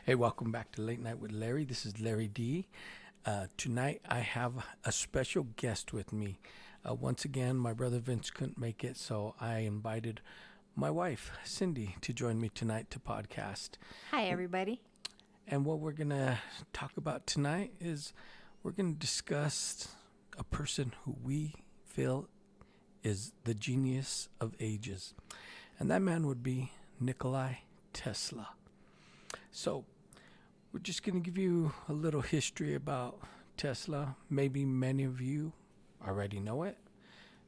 Hey, welcome back to Late Night with Larry. This is Larry D. Tonight I have a special guest with me. Once again, my brother Vince couldn't make it, so I invited my wife, Cindy, to join me tonight to podcast. Hi, everybody. And what we're going to talk about tonight is we're going to discuss a person who we feel is the genius of ages. And that man would be Nikola Tesla. So, we're just going to give you a little history about Tesla. Maybe many of you already know it.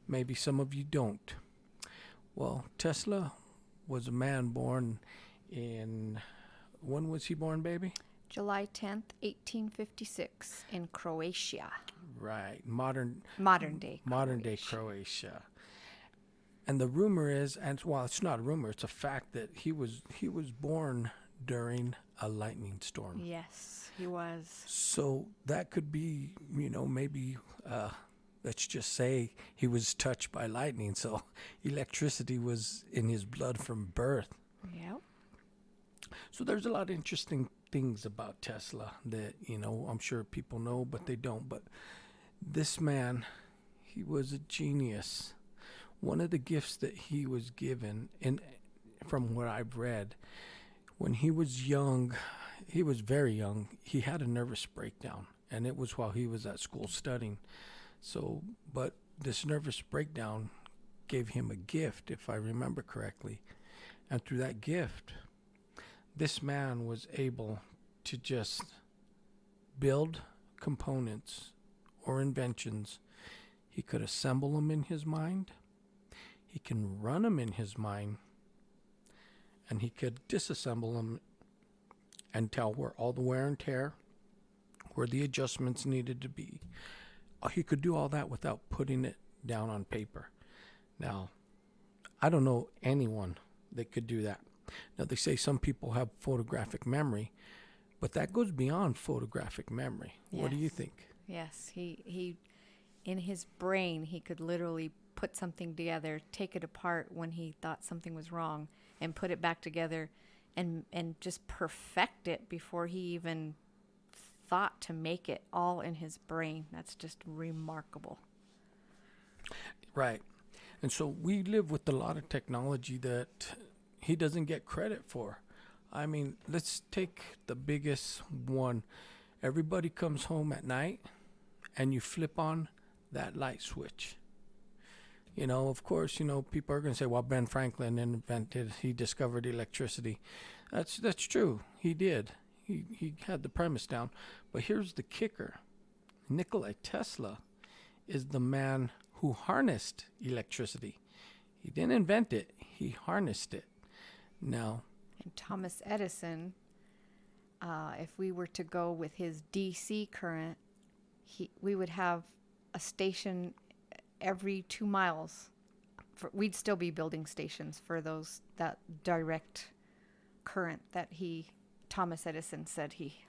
Maybe some of you don't. Well, Tesla was a man born in... When was he born, baby? July 10th, 1856 in Croatia. Right. Modern day Croatia. And the rumor is, and well, it's not a rumor, it's a fact that he was born during a lightning storm. Yes, he was. So that could be, maybe, let's just say he was touched by lightning. So electricity was in his blood from birth. Yep. So there's a lot of interesting things about Tesla that, I'm sure people know, but they don't. But this man, he was a genius. One of the gifts that he was given, and from what I've read, when he was young, he was very young, he had a nervous breakdown, and it was while he was at school studying. So, but this nervous breakdown gave him a gift, if I remember correctly. And through that gift, this man was able to just build components or inventions. He could assemble them in his mind. He can run them in his mind. And he could disassemble them and tell where all the wear and tear, where the adjustments needed to be. He could do all that without putting it down on paper. Now, I don't know anyone that could do that. Now, they say some people have photographic memory, but that goes beyond photographic memory. Yes. What do you think? Yes, he in his brain, he could literally put something together, take it apart when he thought something was wrong, and put it back together and just perfect it before he even thought to make it, all in his brain. That's just remarkable. Right. And so we live with a lot of technology that he doesn't get credit for. I mean, let's take the biggest one. Everybody comes home at night and you flip on that light switch. Of course, people are going to say, well, Ben Franklin he discovered electricity. That's true. He did. He had the premise down. But here's the kicker. Nikola Tesla is the man who harnessed electricity. He didn't invent it. He harnessed it. Now, And Thomas Edison, if we were to go with his DC current, we would have a station every 2 miles. We'd still be building stations for that direct current that Thomas Edison said he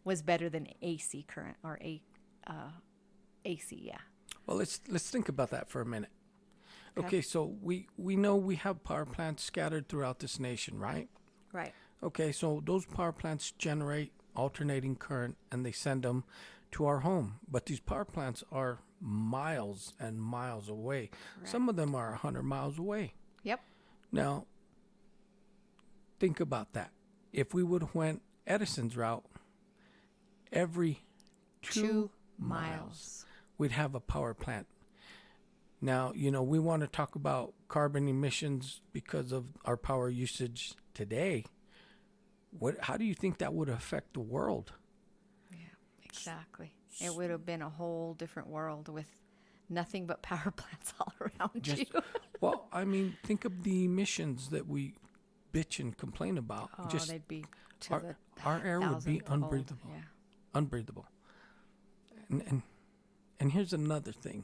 was better than AC current, or AC, yeah. Well, let's think about that for a minute. Okay, so we know we have power plants scattered throughout this nation, right? Right. Okay, so those power plants generate alternating current and they send them to our home. But these power plants are miles and miles away. Correct. Some of them are 100 miles away. Yep. Now, think about that. If we would have went Edison's route, every 2 miles, we'd have a power plant. Now, we want to talk about carbon emissions because of our power usage today. How do you think that would affect the world? Yeah, exactly. It would have been a whole different world with nothing but power plants all around you. Well, I mean, think of the emissions that we bitch and complain about. Oh, they'd be our air would be unbreathable. Yeah. Unbreathable. And here's another thing.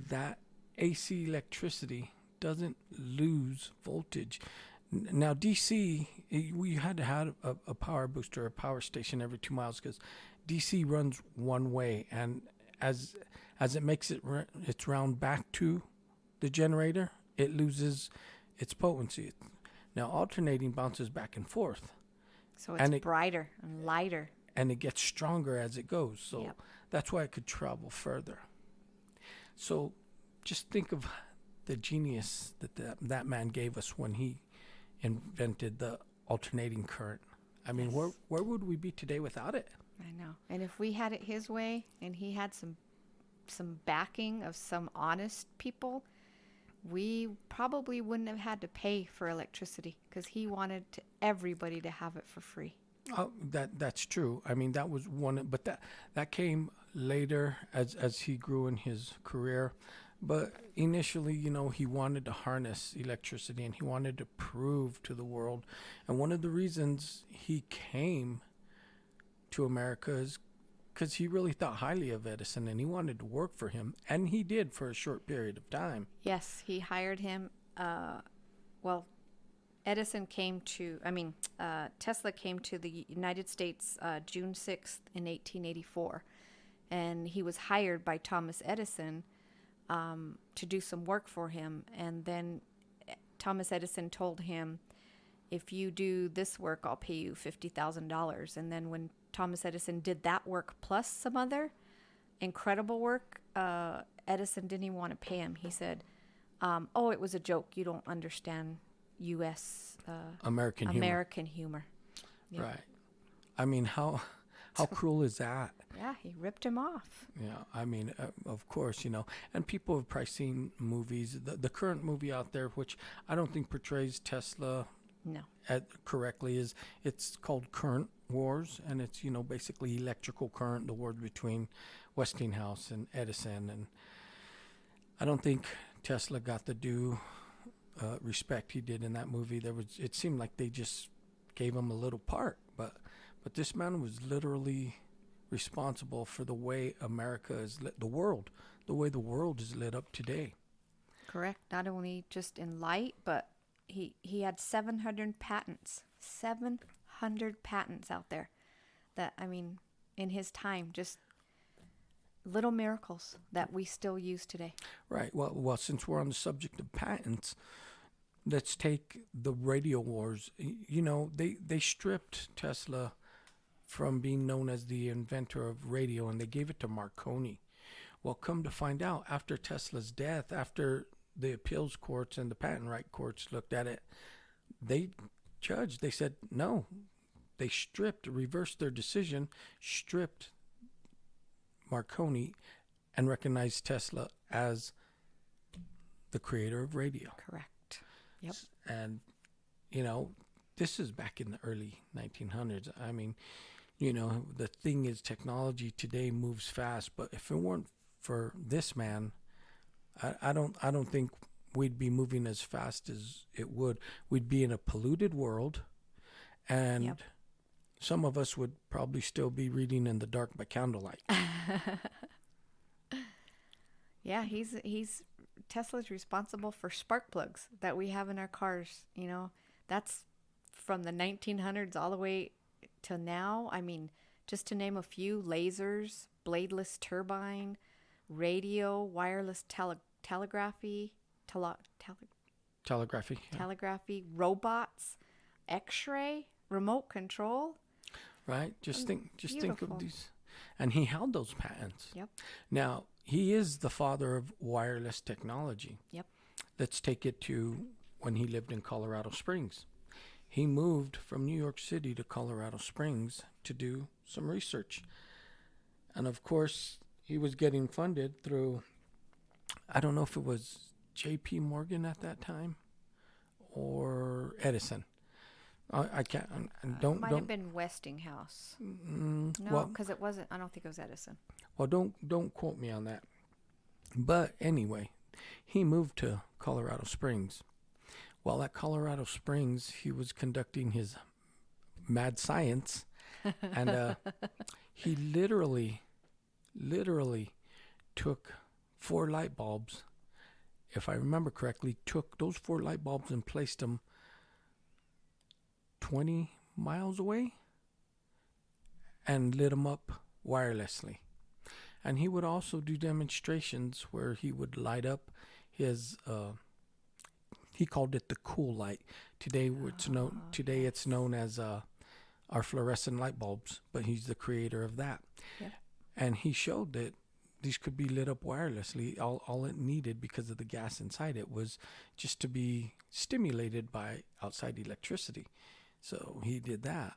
That AC electricity doesn't lose voltage. Now, DC, we had to have a power booster, a power station every 2 miles because DC runs one way, and as it makes its round back to the generator, it loses its potency. Now, alternating bounces back and forth. So it's and it brighter and lighter. and it gets stronger as it goes. So Yep. that's why it could travel further. So just think of the genius that man gave us when he invented the alternating current. I mean, Yes. where would we be today without it? I know. And if we had it his way and he had some backing of some honest people, we probably wouldn't have had to pay for electricity because he wanted everybody to have it for free. Oh, that's true. I mean, that was one, but that came later as he grew in his career. But initially, he wanted to harness electricity and he wanted to prove to the world. And one of the reasons he came to America is because he really thought highly of Edison and he wanted to work for him, and he did for a short period of time. Yes, he hired him. Well, Tesla came to the United States June 6th in 1884, and he was hired by Thomas Edison to do some work for him. And then Thomas Edison told him, if you do this work, I'll pay you $50,000. And then when Thomas Edison did that work plus some other incredible work, Edison didn't even want to pay him. He said, oh, it was a joke. You don't understand U.S. American humor. Yep. Right. I mean, how cruel is that? Yeah, he ripped him off. Yeah, I mean, of course, and people have probably seen movies. The current movie out there, which I don't think portrays Tesla correctly, it's called Current Wars, and it's basically electrical current, the wars between Westinghouse and Edison, and I don't think Tesla got the due respect he did in that movie. It seemed like they just gave him a little part, but this man was literally responsible for the way America is lit, the way the world is lit up today. Correct. Not only just in light, but he had 700 patents. 700 patents out there. That, I mean, in his time, just little miracles that we still use today. Right. Well, since we're on the subject of patents, let's take the radio wars. They stripped Tesla from being known as the inventor of radio, and they gave it to Marconi. Well, come to find out, after Tesla's death, after the appeals courts and the patent right courts looked at it, they said no. They reversed their decision, stripped Marconi, and recognized Tesla as the creator of radio. Correct. Yep. And, this is back in the early 1900s. I mean, the thing is, technology today moves fast, but if it weren't for this man, I don't think we'd be moving as fast as it would. We'd be in a polluted world, and some of us would probably still be reading in the dark by candlelight. Yeah, he's Tesla's responsible for spark plugs that we have in our cars. That's from the 1900s all the way to now. I mean, just to name a few: lasers, bladeless turbine, radio, wireless telegraphy, robots, X-ray, remote control. Right? Just think of these. And he held those patents. Yep. Now, he is the father of wireless technology. Yep. Let's take it to when he lived in Colorado Springs. He moved from New York City to Colorado Springs to do some research. And of course, he was getting funded through, I don't know if it was J.P. Morgan at that time or Edison. I can't. Might have been Westinghouse. No, because it wasn't. I don't think it was Edison. Well, don't quote me on that. But anyway, he moved to Colorado Springs. While at Colorado Springs, he was conducting his mad science, and he literally took 4 light bulbs. If I remember correctly, took those 4 light bulbs and placed them 20 miles away and lit them up wirelessly. And he would also do demonstrations where he would light up his he called it the cool light. Today it's known as our fluorescent light bulbs, but he's the creator of that. Yep. And he showed that these could be lit up wirelessly. All it needed, because of the gas inside it, was just to be stimulated by outside electricity. So he did that,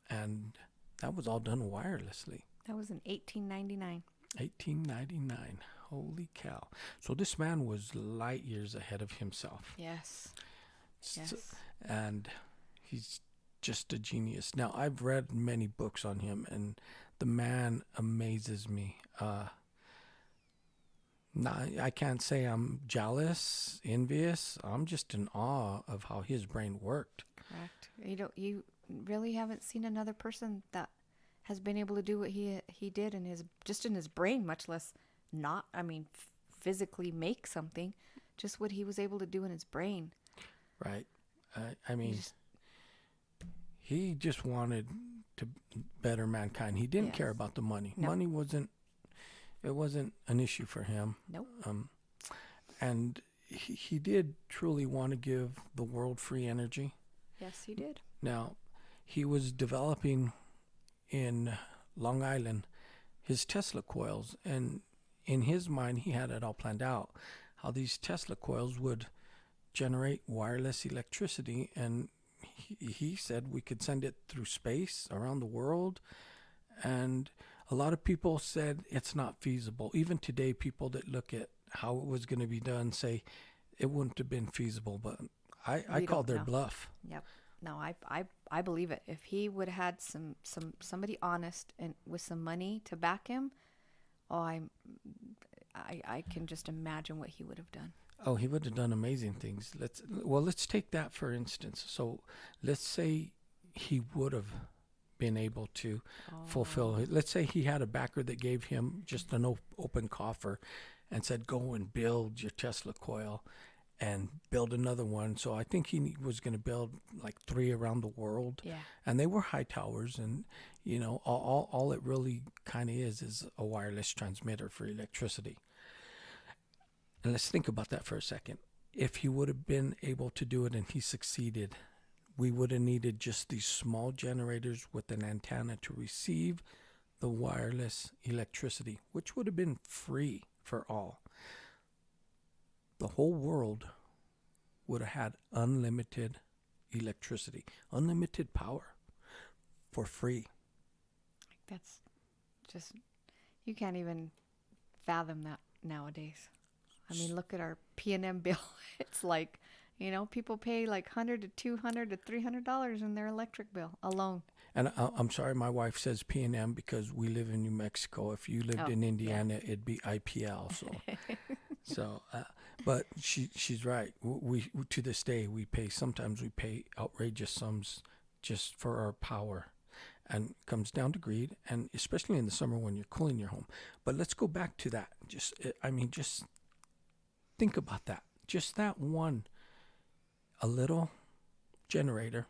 and that was all done wirelessly. That was in 1899. 1899. Holy cow. So this man was light years ahead of himself. Yes. Yes. And he's just a genius. Now, I've read many books on him, and the man amazes me. I can't say I'm jealous, envious. I'm just in awe of how his brain worked. Correct. You really haven't seen another person that has been able to do what he did in his brain, much less physically make something, just what he was able to do in his brain. Right. He just wanted to better mankind. He didn't care about the money. No. Money wasn't an issue for him. Nope. And he did truly want to give the world free energy. Yes, he did. Now, he was developing in Long Island his Tesla coils, and in his mind he had it all planned out, how these Tesla coils would generate wireless electricity, and he said we could send it through space around the world. And a lot of people said it's not feasible. Even today, people that look at how it was going to be done say it wouldn't have been feasible, but I called their bluff. Yep. No, I believe it. If he would have had somebody honest and with some money to back him, I can just imagine what he would have done. Oh, he would have done amazing things. Let's take that for instance. So let's say he would have been able to fulfill it. Let's say he had a backer that gave him just an open coffer and said, go and build your Tesla coil and build another one. So I think he was going to build like 3 around the world. Yeah. And they were high towers, and all it really kind of is a wireless transmitter for electricity. And let's think about that for a second. If he would have been able to do it and he succeeded, we would have needed just these small generators with an antenna to receive the wireless electricity, which would have been free for all. The whole world would have had unlimited electricity, unlimited power for free. That's just, you can't even fathom that nowadays. I mean, look at our P&M bill. It's like, people pay like $100 to $200 to $300 in their electric bill alone. And I'm sorry, my wife says P&M because we live in New Mexico. If you lived in Indiana, it'd be IPL. So, but she's right. We to this day sometimes we pay outrageous sums just for our power, and it comes down to greed, and especially in the summer when you're cooling your home. But let's go back to that. Just think about that. Just that one, a little generator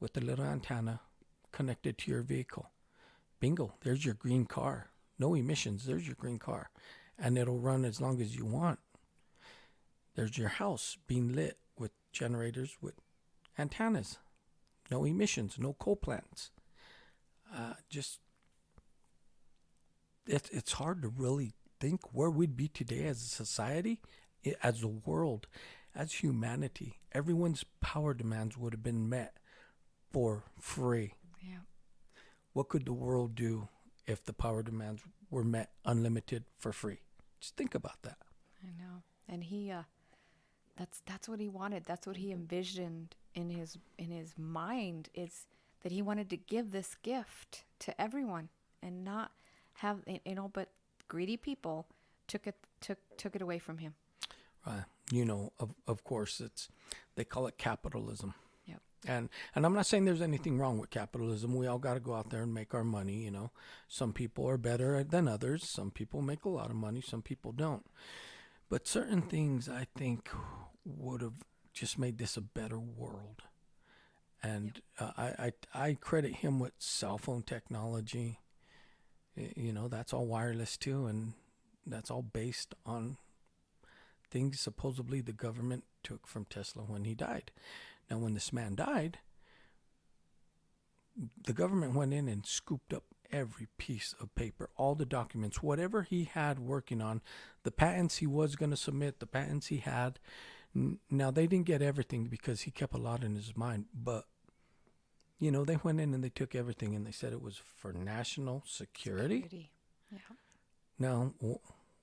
with a little antenna connected to your vehicle. Bingo, there's your green car. No emissions, there's your green car. And it'll run as long as you want. There's your house being lit with generators with antennas. No emissions, no coal plants. It's hard to really think where we'd be today as a society, as a world, as humanity. Everyone's power demands would have been met for free. Yeah. What could the world do if the power demands were met unlimited for free? Just think about that. I know. And he that's what he wanted. That's what he envisioned in his mind, is that he wanted to give this gift to everyone and not have, but greedy people took it away from him. Of course, they call it capitalism. Yep. And I'm not saying there's anything wrong with capitalism. We all got to go out there and make our money. Some people are better than others. Some people make a lot of money. Some people don't. But certain things, I think, would have just made this a better world. And I credit him with cell phone technology. That's all wireless too, and that's all based on things supposedly the government took from Tesla when he died. Now, when this man died, The government went in and scooped up every piece of paper, all the documents, whatever he had working on, the patents he was going to submit, the patents he had. Now, they didn't get everything because he kept a lot in his mind, but they went in and they took everything and they said it was for national security. Yeah. Now,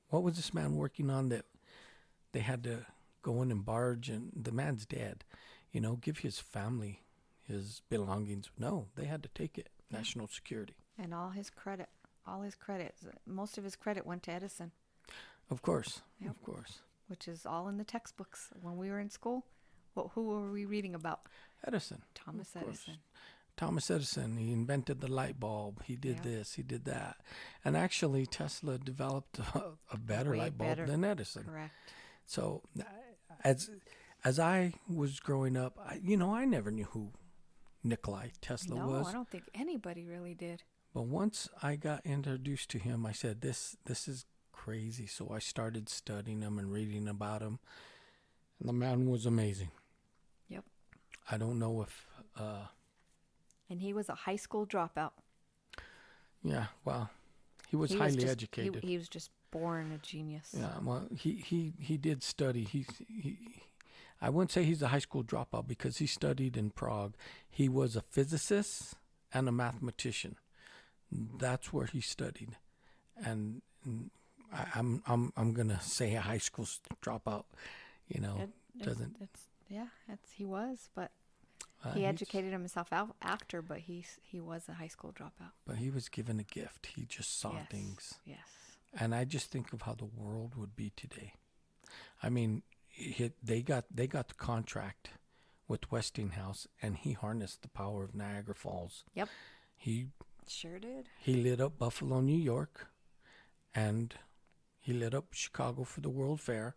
what was this man working on that they had to go in and barge, and the man's dead, give his family his belongings? No, they had to take it. National security. And all his credit, most of his credit went to Edison. Of course. Yep. Of course. Which is all in the textbooks. When we were in school, who were we reading about? Edison. Thomas Edison. Thomas Edison, he invented the light bulb. He did this, he did that. And actually, Tesla developed a better Way light bulb better. than Edison. Correct. So, as I was growing up, I never knew who Nikola Tesla No, was. I don't think anybody really did. But once I got introduced to him, I said, this is crazy. So I started studying him and reading about him. And the man was amazing. Yep. I don't know if... And he was a high school dropout. Yeah, well, he was highly educated. He was just born a genius. Yeah, well, he did study. He I wouldn't say he's a high school dropout because he studied in Prague. He was a physicist and a mathematician. That's where he studied, and I'm gonna say a high school dropout. He was, but he educated himself out after. But he was a high school dropout. But he was given a gift. He just saw things. Yes. And I just think of how the world would be today. I mean, they got the contract with Westinghouse, and he harnessed the power of Niagara Falls. Yep. He sure did. He lit up Buffalo, New York, and he lit up Chicago for the World Fair.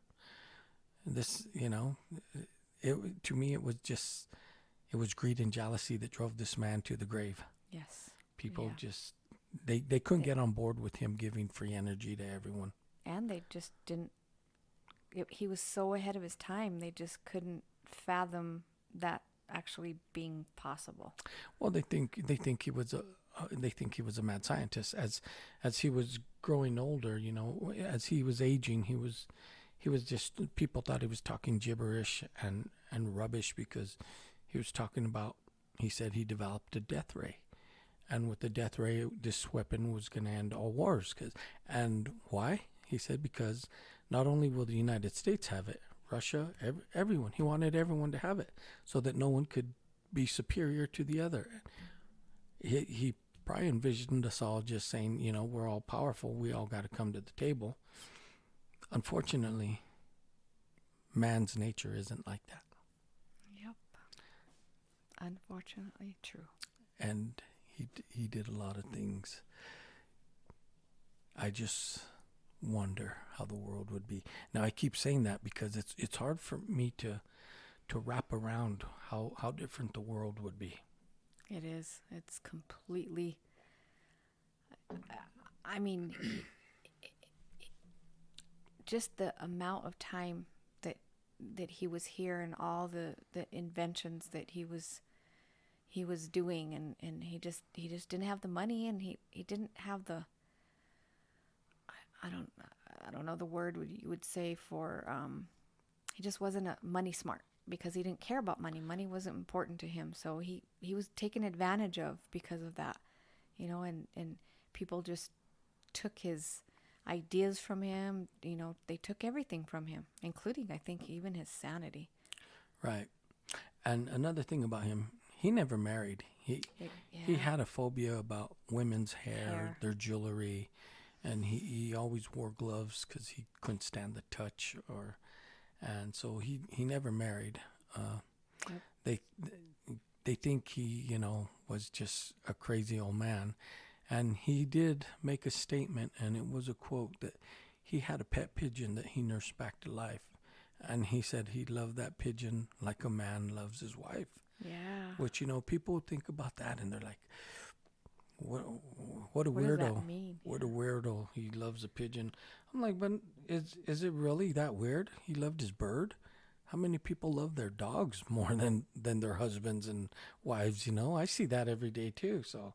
This, to me, it was greed and jealousy that drove this man to the grave. Yes. People just, they couldn't get on board with him giving free energy to everyone. And they just didn't, he was so ahead of his time, they just couldn't fathom that actually being possible. Well, they think he was a mad scientist. As he was growing older, as he was aging, he was just, people thought he was talking gibberish and rubbish because he was talking about, he said he developed a death ray. And with the death ray, this weapon was going to end all wars. And why? He said because not only will the United States have it, Russia, everyone. He wanted everyone to have it so that no one could be superior to the other. He probably envisioned us all just saying, we're all powerful. We all got to come to the table. Unfortunately, man's nature isn't like that. Yep. Unfortunately, true. And he did a lot of things. I just wonder how the world would be. Now, I keep saying that because it's hard for me to wrap around how different the world would be. It is. It's completely, I mean, just the amount of time that he was here and all the inventions that he was doing, and he just didn't have the money, and he didn't have the, I don't know the word you would say for, he just wasn't a money smart because he didn't care about money. Money wasn't important to him. So he was taken advantage of because of that, and people just took his ideas from him. They took everything from him, including, I think, even his sanity. Right. And another thing about him, he never married. He had a phobia about women's hair, their jewelry, and he always wore gloves because he couldn't stand the touch, and so he never married. Yep. They think he was just a crazy old man, and he did make a statement, and it was a quote that he had a pet pigeon that he nursed back to life, and he said he loved that pigeon like a man loves his wife. Yeah. Which, people think about that and they're like, what a what weirdo. Does that mean? What a weirdo. He loves a pigeon. I'm like, but is it really that weird? He loved his bird. How many people love their dogs more than their husbands and wives? I see that every day too. So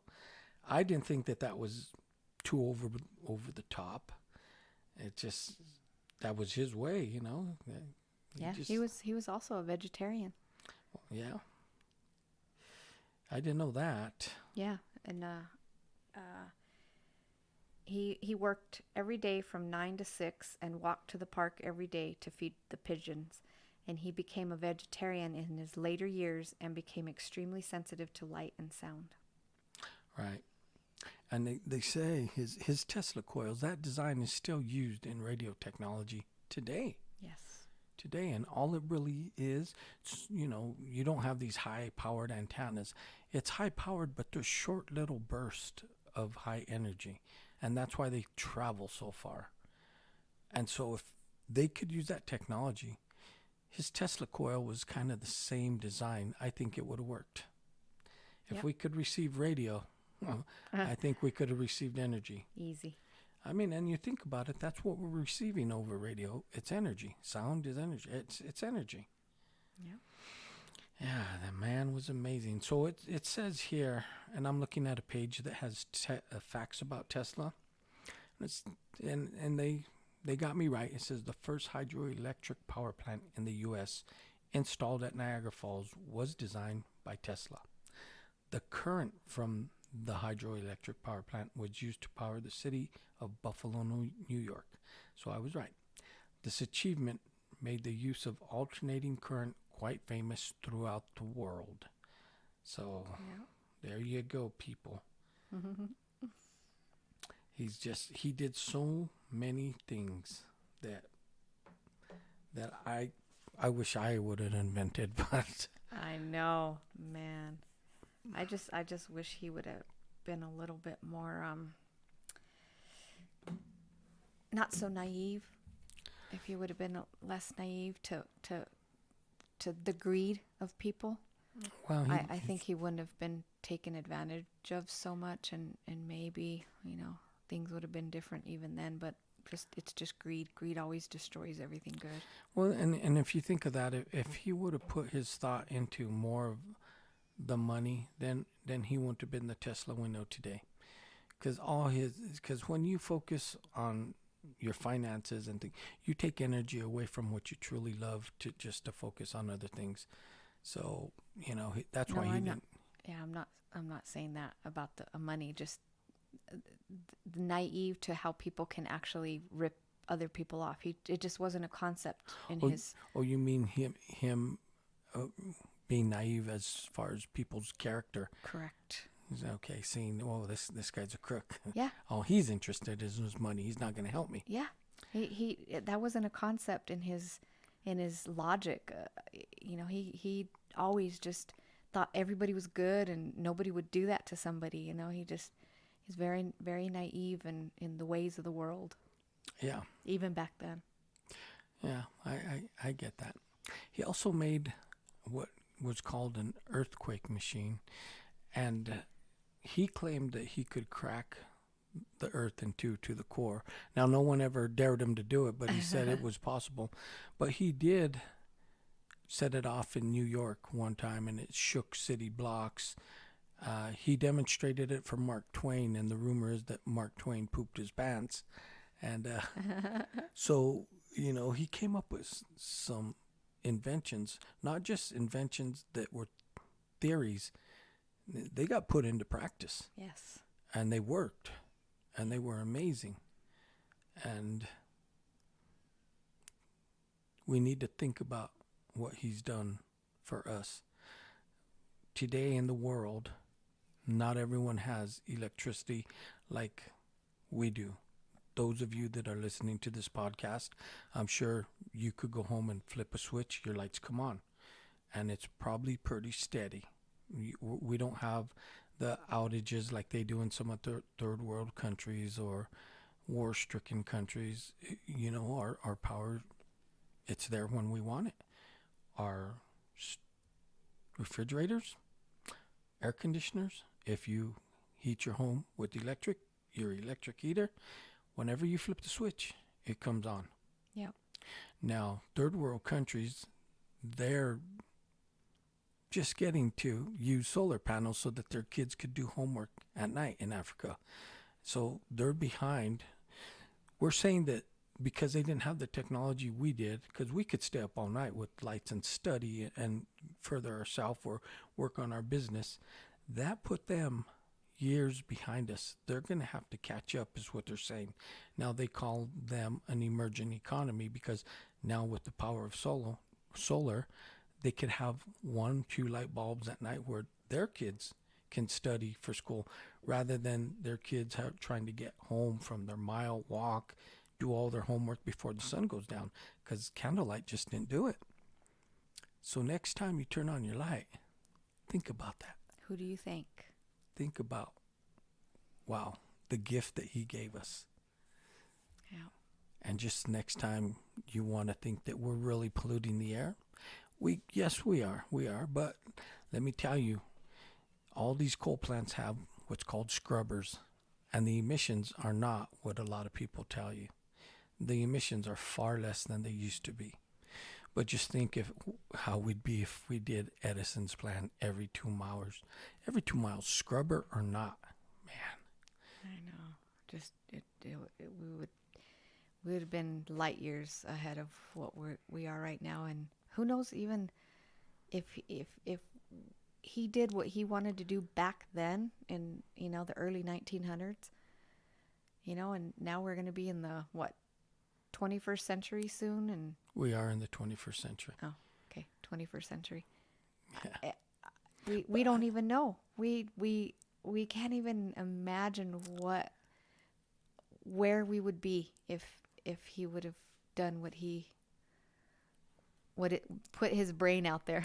I didn't think that was too over the top. It just that was his way. He was also a vegetarian. Yeah, I didn't know that. Yeah, and he worked every day from 9 to 6 and walked to the park every day to feed the pigeons. And he became a vegetarian in his later years and became extremely sensitive to light and sound. Right. And they say his Tesla coils, that design is still used in radio technology today. Yes. Today, and all it really is, you don't have these high-powered antennas. It's high-powered, but there's short little bursts of high energy, and that's why they travel so far. And so if they could use that technology, his Tesla coil was kind of the same design. I think it would have worked. If we could receive radio, well, I think we could have received energy. Easy. I mean, and you think about it, that's what we're receiving over radio. It's energy. Sound is energy. It's energy. Yeah. Yeah, the man was amazing. So it says here, and I'm looking at a page that has facts about Tesla. And they got me right. It says the first hydroelectric power plant in the U.S. installed at Niagara Falls was designed by Tesla. The current from the hydroelectric power plant was used to power the city of Buffalo, New York. So I was right. This achievement made the use of alternating current quite famous throughout the world. So there you go, people. He did so many things that I wish I would have invented, but I know, man. I just wish he would have been a little bit more not so naive. If he would have been less naive to the greed of people, well, I think he wouldn't have been taken advantage of so much, and maybe things would have been different even then. But it's just greed. Greed always destroys everything good. Well, and if you think of that, if he would have put his thought into more of the money, then he wouldn't have been the Tesla we know today. Because when you focus on your finances and things, you take energy away from what you truly love to focus on other things. So that's why he didn't. Yeah, I'm not saying that about the money. Just naive to how people can actually rip other people off. It just wasn't a concept in his. Oh, you mean him being naive as far as people's character? Correct. Okay, saying, "Oh, this guy's a crook." Yeah. All he's interested in his money. He's not going to help me. Yeah, he that wasn't a concept in his logic. He always just thought everybody was good and nobody would do that to somebody. He's very, very naive in the ways of the world. Yeah. Even back then. Yeah, I get that. He also made what was called an earthquake machine, and he claimed that he could crack the earth to the core. Now, no one ever dared him to do it, but he said it was possible. But he did set it off in New York one time, and it shook city blocks. He demonstrated it for Mark Twain, and the rumor is that Mark Twain pooped his pants. And so, he came up with some inventions, not just inventions that were theories. They got put into practice. Yes. And they worked. And they were amazing. And we need to think about what he's done for us. Today in the world, not everyone has electricity like we do. Those of you that are listening to this podcast, I'm sure you could go home and flip a switch, your lights come on. And it's probably pretty steady. We don't have the outages like they do in some of the third world countries or war-stricken countries. Our power, it's there when we want it. Our refrigerators, air conditioners, if you heat your home with your electric heater, whenever you flip the switch, it comes on. Yeah. Now, third world countries, they're just getting to use solar panels so that their kids could do homework at night in Africa. So they're behind. We're saying that because they didn't have the technology we did, because we could stay up all night with lights and study and further ourselves or work on our business, that put them years behind us. They're going to have to catch up, is what they're saying. Now they call them an emerging economy because now with the power of solar, they could have 1-2 light bulbs at night where their kids can study for school rather than their kids trying to get home from their mile walk, do all their homework before the sun goes down, because candlelight just didn't do it. So next time you turn on your light, think about that. Who do you think? Think about, wow, the gift that he gave us. Yeah. And just next time you want to think that we're really polluting the air, yes, we are. But let me tell you, all these coal plants have what's called scrubbers, and the emissions are not what a lot of people tell you. The emissions are far less than they used to be. But just think how we'd be if we did Edison's plant every 2 miles. Every 2 miles, scrubber or not, man. I know. Just we would have been light years ahead of what we are right now, and who knows even if he did what he wanted to do back then in the early 1900s, and now we're going to be in the 21st century soon, and we are in the 21st century. Oh, okay, 21st century. Yeah. We don't even know. We can't even imagine where we would be if he would have done put his brain out there.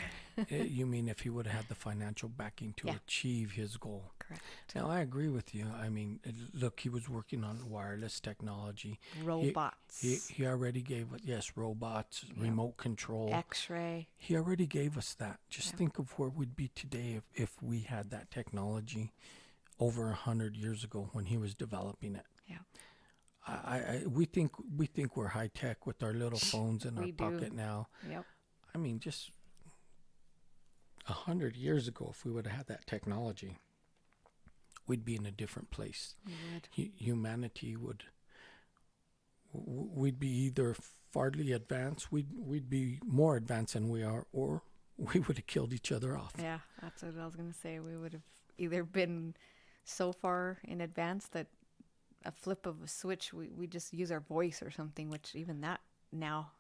You mean if he would have had the financial backing to achieve his goal? Correct. Now, I agree with you. I mean, look, he was working on wireless technology. Robots. He already gave us, yes, robots, remote control. X-ray. He already gave us that. Just think of where we'd be today if we had that technology over 100 years ago when he was developing it. Yeah. We think we're high tech with our little phones in our pocket now. Yep. I mean, just 100 years ago, if we would have had that technology, we'd be in a different place. We would. Humanity we'd be either farly advanced, we'd be more advanced than we are, or we would have killed each other off. Yeah, that's what I was going to say. We would have either been so far in advance that a flip of a switch, we just use our voice or something, which even that now,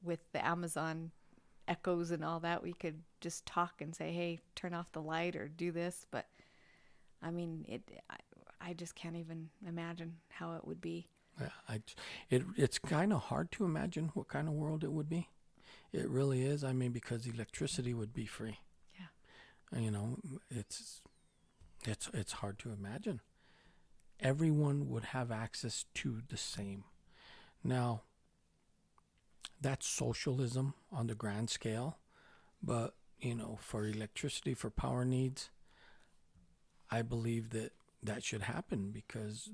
with the Amazon echoes and all that, we could just talk and say, hey, turn off the light or do this. But I mean, I just can't even imagine how it would be. Yeah, it's kind of hard to imagine what kind of world it would be. It really is. I mean, because electricity would be free. Yeah. It's hard to imagine. Everyone would have access to the same. Now, that's socialism on the grand scale, but for electricity, for power needs, I believe that should happen because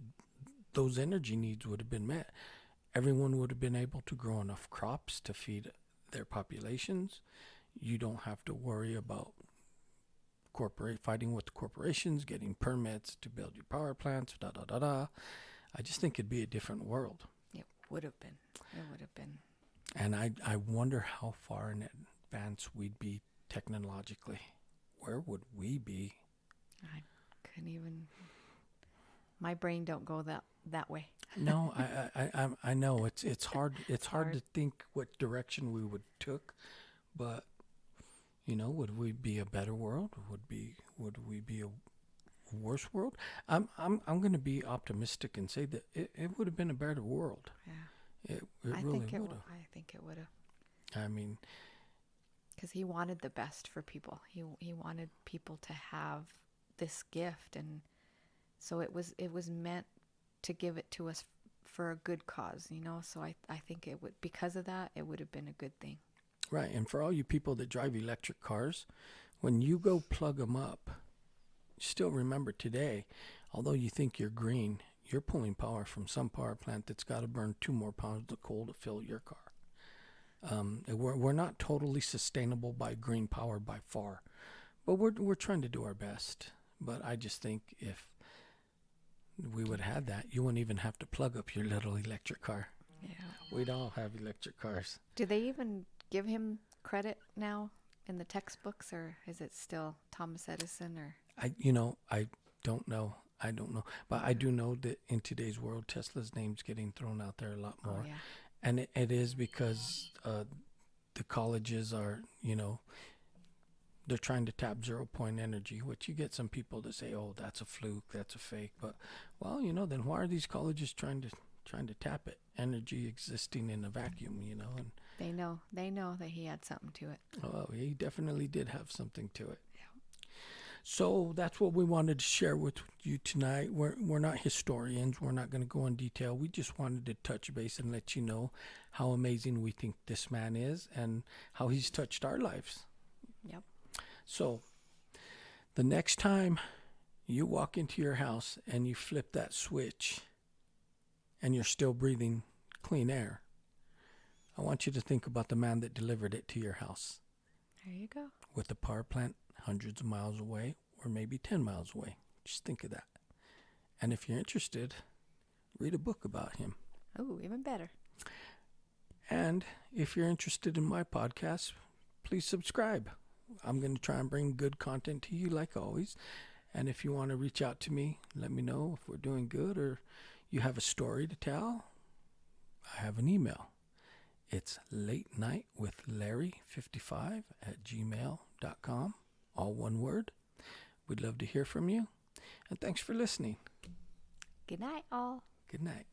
those energy needs would have been met. Everyone would have been able to grow enough crops to feed their populations. You don't have to worry about fighting with the corporations, getting permits to build your power plants, I just think it'd be a different world. It would have been. It would have been. And I wonder how far in advance we'd be technologically. Where would we be? I couldn't even. My brain don't go that way. No, I know it's hard. It's hard to think what direction we would took, but would we be a better world? Would we be a worse world? I'm going to be optimistic and say that it would have been a better world. Yeah. It really would have. I think it would have. I mean, because he wanted the best for people. He wanted people to have this gift, and so it was meant to give it to us for a good cause, So I think it would, because of that, it would have been a good thing. Right, and for all you people that drive electric cars, when you go plug them up, still remember today, although you think you're green, you're pulling power from some power plant that's got to burn 2 more pounds of coal to fill your car. We're not totally sustainable by green power by far, but we're trying to do our best. But I just think if we would have had that, you wouldn't even have to plug up your little electric car. Yeah. We'd all have electric cars. Do they even give him credit now in the textbooks, or is it still Thomas Edison? Or I don't know. I don't know, but I do know that in today's world, Tesla's name's getting thrown out there a lot more. oh yeah, And it is because the colleges are, they're trying to tap 0 point energy, which you get some people to say, oh, that's a fluke, that's a fake. But, well, then why are these colleges trying to tap it? Energy existing in a vacuum, and they know that he had something to it. oh, he definitely did have something to it. So that's what we wanted to share with you tonight. We're not historians. We're not going to go in detail. We just wanted to touch base and let you know how amazing we think this man is and how he's touched our lives. Yep. So the next time you walk into your house and you flip that switch and you're still breathing clean air, I want you to think about the man that delivered it to your house. There you go. With the power plant hundreds of miles away or maybe 10 miles away. Just think of that. And if you're interested, read a book about him. Oh, even better. And if you're interested in my podcast, please subscribe. I'm going to try and bring good content to you like always. And if you want to reach out to me, let me know if we're doing good or you have a story to tell. I have an email. It's latenightwithlarry55@gmail.com. All one word. We'd love to hear from you. And thanks for listening. Good night, all. Good night.